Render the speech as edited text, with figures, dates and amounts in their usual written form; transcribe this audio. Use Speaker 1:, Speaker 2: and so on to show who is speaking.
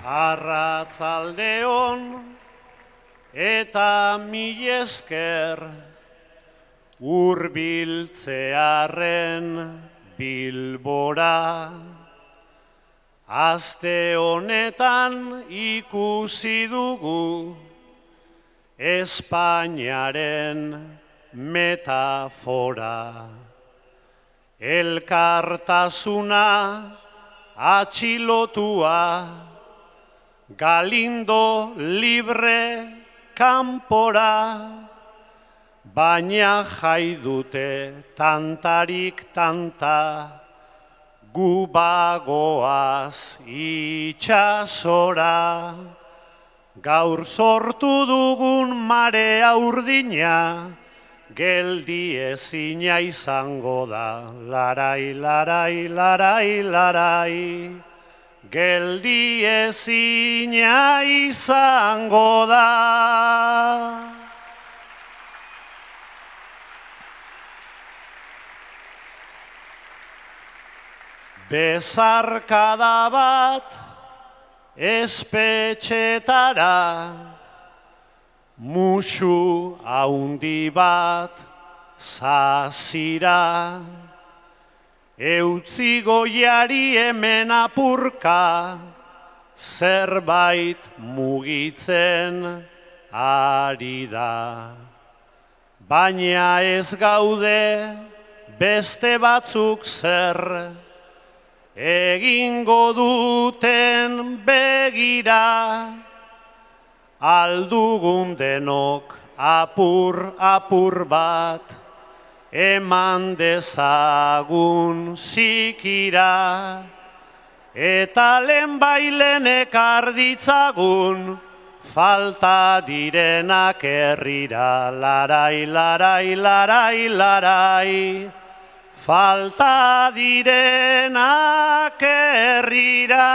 Speaker 1: Arratzaldeon eta mil esker hurbiltzearren Bilbora. Aste honetan ikusi dugu Espainiaren metafora. Elkartasuna atxilotua, Galindo libre kanpora, baina jai dute tantarik tanta, gu bagoaz itxasora. Gaur sortu dugun marea urdina, geldi ezina izango da. Larai, larai, larai, larai, geldi ezina izango da. Bezarkada bat espetxetara, musu haundi bat zazira, eutzi goiari hemen apurka, zerbait mugitzen ari da. Baina ez gaude beste batzuk zer, egingo duten begira, aldugun denok apur bat, eman dezagun zikira, eta lehenbailen ekar ditzagun, falta direnak herrira. Larai, larai, larai, larai, falta direnak herrira.